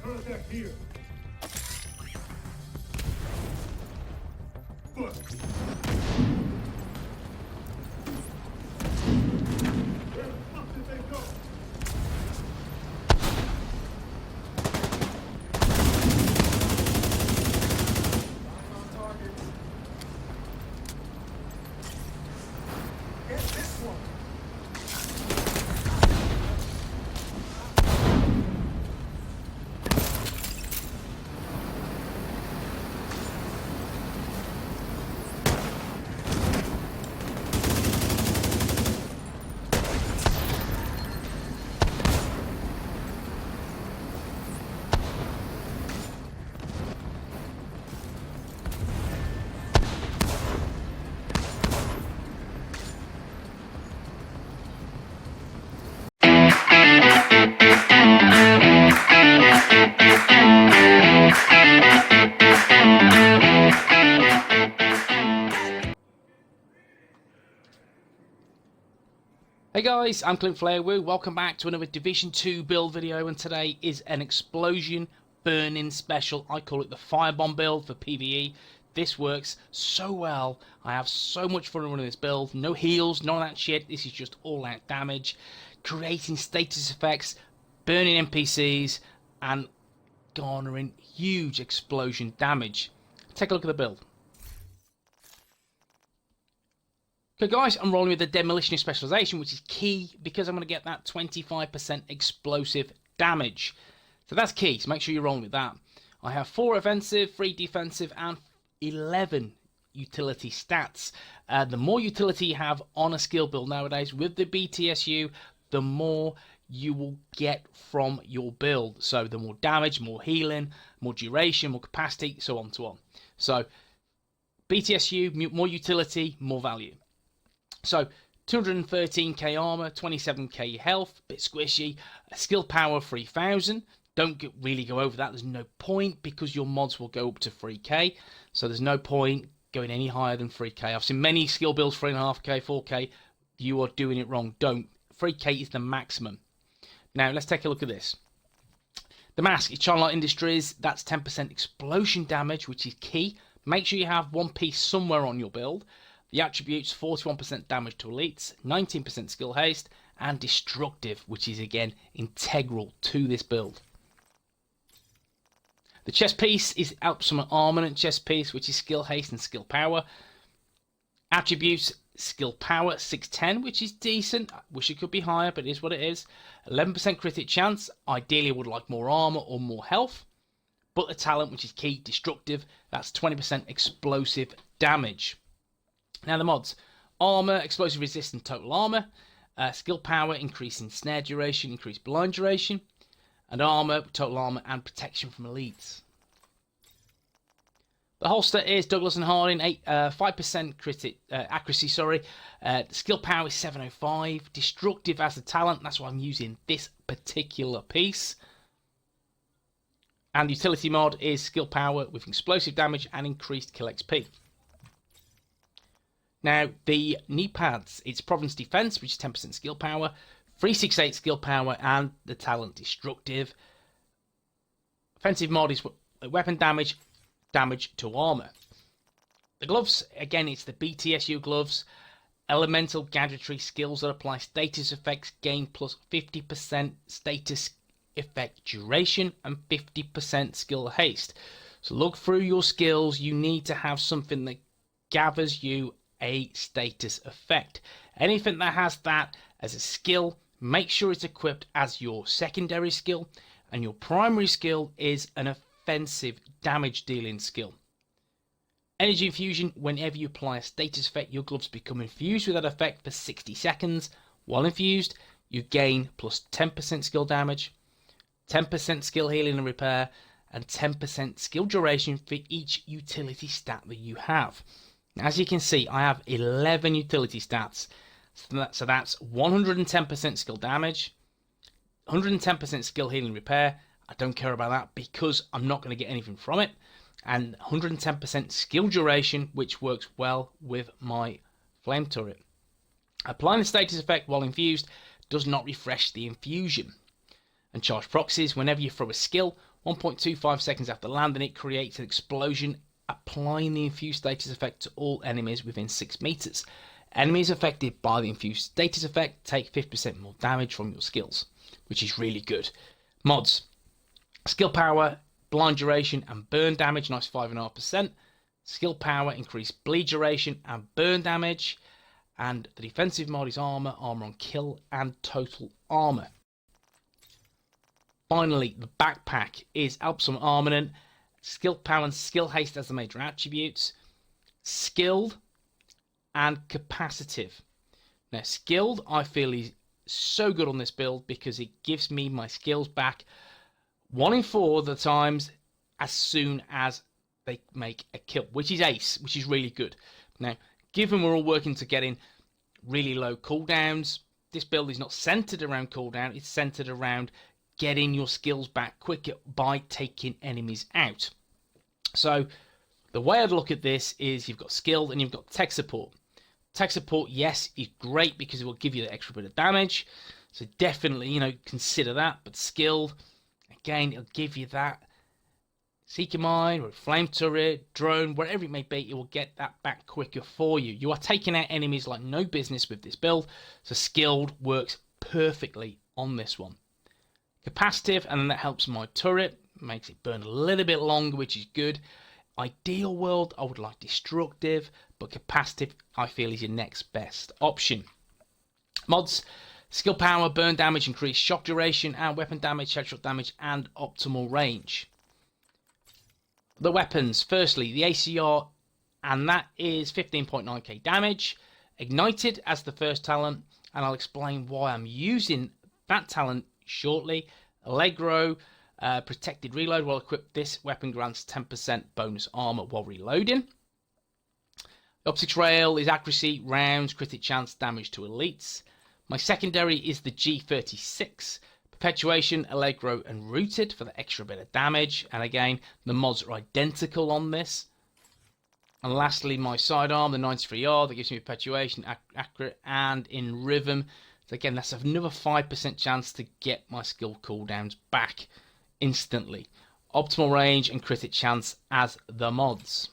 Contact here. Fuck. Where the fuck did they go? On target. Get this one. Hey guys, I'm Clint FlairWOO. Welcome back to another Division 2 build video, and today is an explosion burning special. I call it the Firebomb build for PvE. This works so well. I have so much fun running this build. No heals, none of that shit. This is just all out damage, creating status effects, burning NPCs, and garnering huge explosion damage. Take a look at the build. Okay guys, I'm rolling with the Demolitionist specialization, which is key because I'm going to get that 25% explosive damage. So that's key, so make sure you're rolling with that. I have 4 offensive, 3 defensive, and 11 utility stats. The more utility you have on a skill build nowadays with the BTSU, the more you will get from your build. So the more damage, more healing, more duration, more capacity, so on and so on. So BTSU, more utility, more value. So 213k armor, 27k health, bit squishy. Skill power 3000. Don't really go over that. There's no point because your mods will go up to 3k. So there's no point going any higher than 3k. I've seen many skill builds 3.5k, 4k. You are doing it wrong. Don't. 3k is the maximum. Now let's take a look at this. The mask is Childlight Industries. That's 10% explosion damage, which is key. Make sure you have one piece somewhere on your build. The attributes: 41% damage to elites, 19% skill haste, and destructive, which is again integral to this build. The chest piece is Absolute Armament chest piece, which is skill haste and skill power. Attributes: skill power 610, which is decent. I wish it could be higher, but it is what it is. 11% critic chance. Ideally, I would like more armor or more health. But the talent, which is key, destructive, that's 20% explosive damage. Now the mods: armor, explosive resistance, total armor. Skill power, increasing snare duration, increased blind duration. And armor, total armor, and protection from elites. The holster is Douglas and Harding, 5% critic accuracy. Skill power is 705. Destructive as a talent. That's why I'm using this particular piece. And the utility mod is skill power with explosive damage and increased kill XP. Now, the knee pads, it's Province Defense, which is 10% skill power, 368 skill power, and the talent destructive. Offensive mod is weapon damage, damage to armor. The gloves, again, it's the BTSU gloves. Elemental gadgetry skills that apply status effects gain plus 50% status effect duration and 50% skill haste. So look through your skills. You need to have something that gathers you a status effect. Anything that has that as a skill, make sure it's equipped as your secondary skill, and your primary skill is an offensive damage dealing skill. Energy infusion: whenever you apply a status effect, your gloves become infused with that effect for 60 seconds. While infused, you gain plus 10% skill damage, 10% skill healing and repair, and 10% skill duration for each utility stat that you have. As you can see, I have 11 utility stats, so that's 110% skill damage, 110% skill healing repair. I don't care about that because I'm not going to get anything from it, and 110% skill duration, which works well with my flame turret. Applying the status effect while infused does not refresh the infusion. And charge proxies: whenever you throw a skill 1.25 seconds after landing, it creates an explosion, applying the infused status effect to all enemies within 6 meters. Enemies affected by the infused status effect take 50% more damage from your skills, which is really good. Mods: skill power, blind duration, and burn damage, nice 5.5%. Skill power, increased bleed duration and burn damage. And the defensive mod is armor, armor on kill, and total armor. Finally, the backpack is Alpsum Armament, skill power and skill haste as the major attributes, skilled and capacitive. Now, skilled I feel is so good on this build because it gives me my skills back 1 in 4 of the times as soon as they make a kill, which is ace, which is really good. Now, given we're all working to getting really low cooldowns, this build is not centered around cooldown, it's centered around getting your skills back quicker by taking enemies out. So the way I'd look at this is you've got skilled and you've got tech support. Tech support, yes, is great because it will give you the extra bit of damage. So definitely, consider that. But skilled, again, it'll give you that Seeker Mine or Flame Turret, Drone, whatever it may be, it will get that back quicker for you. You are taking out enemies like no business with this build. So skilled works perfectly on this one. Capacitive, and then that helps my turret, makes it burn a little bit longer, which is good. Ideal world, I would like destructive, but capacitive I feel is your next best option. Mods: skill power, burn damage, increased shock duration, and weapon damage, headshot damage, and optimal range. The weapons: firstly, the ACR, and that is 15.9k damage. Ignited as the first talent, and I'll explain why I'm using that talent shortly. Allegro, protected reload while equipped. This weapon grants 10% bonus armor while reloading. The optics rail is accuracy, rounds, critic chance, damage to elites. My secondary is the G36, perpetuation, Allegro, and rooted for the extra bit of damage. And again, the mods are identical on this. And lastly, my sidearm, the 93R, that gives me perpetuation, accurate, and in rhythm. So again, that's another 5% chance to get my skill cooldowns back instantly. Optimal range and critic chance as the mods.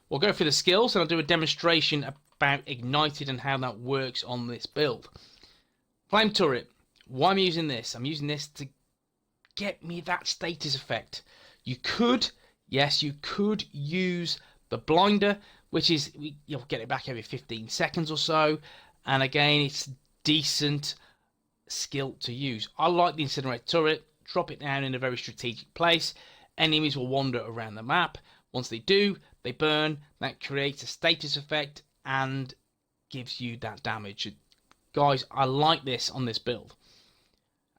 We'll go through the skills and I'll do a demonstration about Ignited and how that works on this build. Flame Turret. Why am I using this? I'm using this to get me that status effect. You could, yes, you could use the Blinder, which is, you'll get it back every 15 seconds or so. And again, it's decent skill to use. I like the Incinerate Turret. Drop it down in a very strategic place. Enemies will wander around the map. Once they do, they burn. That creates a status effect and gives you that damage. Guys, I like this on this build.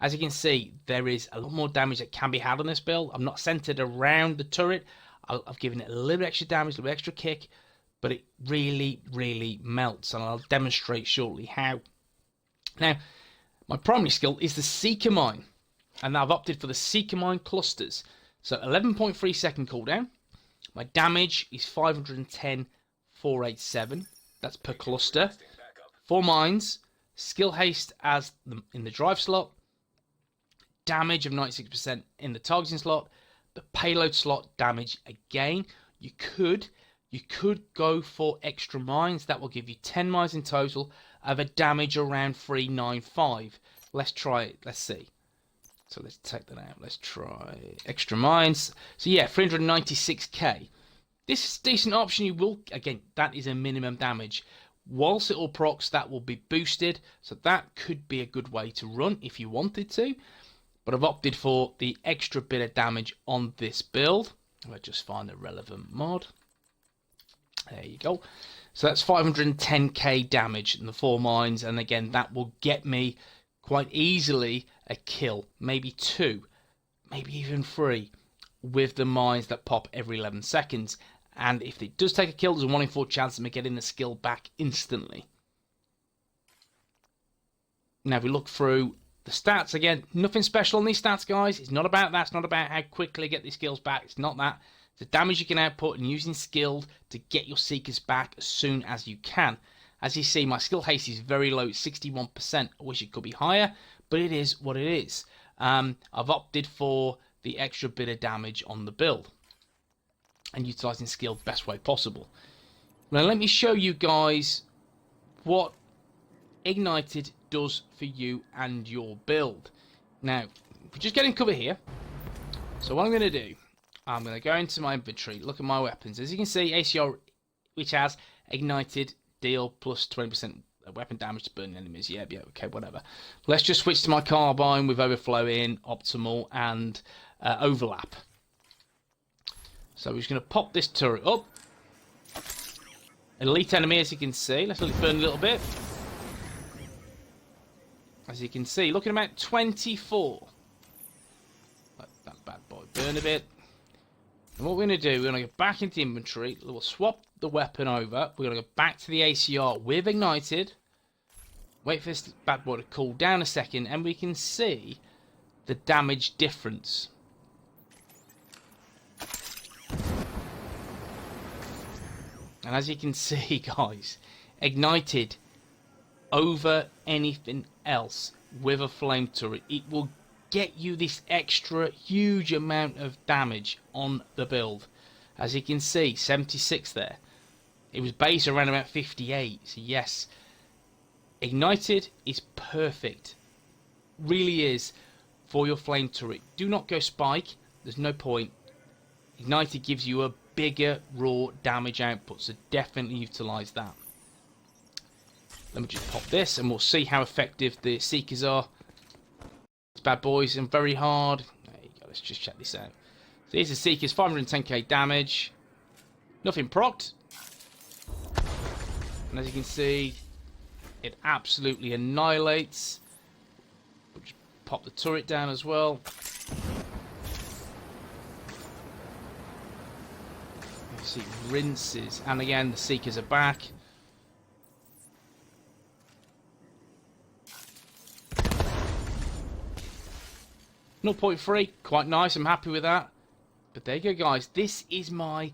As you can see, there is a lot more damage that can be had on this build. I'm not centered around the turret. I've given it a little extra damage, a little extra kick, but it really, really melts, and I'll demonstrate shortly how. Now, my primary skill is the Seeker Mine, and I've opted for the Seeker Mine clusters. So 11.3 second cooldown. My damage is 510,487. That's per cluster. 4 mines. Skill haste as in the drive slot. Damage of 96% in the targeting slot. The payload slot damage again. You could go for extra mines. That will give you 10 mines in total of a damage around 395. Let's try it. Let's see. So let's take that out. Let's try extra mines. So yeah, 396k. This is a decent option. You will, again, that is a minimum damage. Whilst it all procs, that will be boosted. So that could be a good way to run if you wanted to. But I've opted for the extra bit of damage on this build. Let's just find the relevant mod. There you go. So that's 510k damage in the 4 mines. And again, that will get me quite easily a kill. Maybe 2, maybe even 3 with the mines that pop every 11 seconds. And if it does take a kill, there's a 1 in 4 chance of me getting the skill back instantly. Now if we look through the stats, again, nothing special on these stats, guys. It's not about that. It's not about how quickly I get these skills back. It's not that. It's the damage you can output and using skilled to get your seekers back as soon as you can. As you see, my skill haste is very low, it's 61%. I wish it could be higher, but it is what it is. I've opted for the extra bit of damage on the build and utilizing skill the best way possible. Now let me show you guys what Ignited does for you and your build. Now, if we just get in cover here, so what I'm going to do, I'm going to go into my inventory, look at my weapons. As you can see, ACR, which has Ignited, deal plus 20% weapon damage to burning enemies. Yeah, okay, whatever. Let's just switch to my carbine with overflowing, optimal, and overlap. So we're just going to pop this turret up. Elite enemy, as you can see. Let's let it burn a little bit. As you can see, looking about 24. Let that bad boy burn a bit. And what we're going to do, we're going to go back into the inventory. We'll swap the weapon over. We're going to go back to the ACR with Ignited. Wait for this bad boy to cool down a second, and we can see the damage difference. And as you can see, guys, Ignited over anything else with a flame turret, it will get you this extra huge amount of damage on the build. As you can see, 76 there. It was based around about 58. So yes, Ignited is perfect. Really is for your flame turret. Do not go spike. There's no point. Ignited gives you a bigger raw damage output, so definitely utilize that. Let me just pop this and we'll see how effective the Seekers are. These bad boys and very hard. There you go, let's just check this out. So here's the Seekers, 510k damage. Nothing procced. And as you can see, it absolutely annihilates. We'll just pop the turret down as well. You see, rinses. And again, the Seekers are back. .3, quite nice, I'm happy with that. But there you go, guys, this is my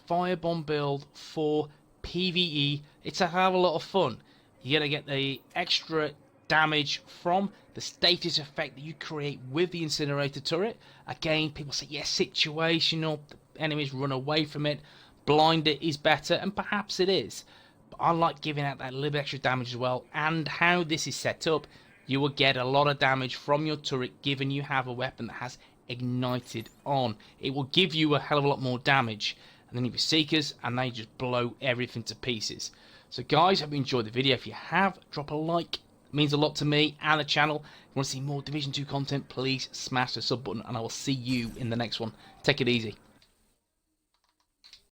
Firebomb build for PvE. It's a hell of a lot of fun. You're going to get the extra damage from the status effect that you create with the incinerator turret. Again, people say, yes, situational, the enemies run away from it, blind it is better, and perhaps it is. But I like giving out that little bit extra damage as well, and how this is set up, you will get a lot of damage from your turret given you have a weapon that has Ignited on. It will give you a hell of a lot more damage. And then you have Seekers, and they just blow everything to pieces. So guys, hope you enjoyed the video. If you have, drop a like. It means a lot to me and the channel. If you want to see more Division 2 content, please smash the sub button, and I will see you in the next one. Take it easy.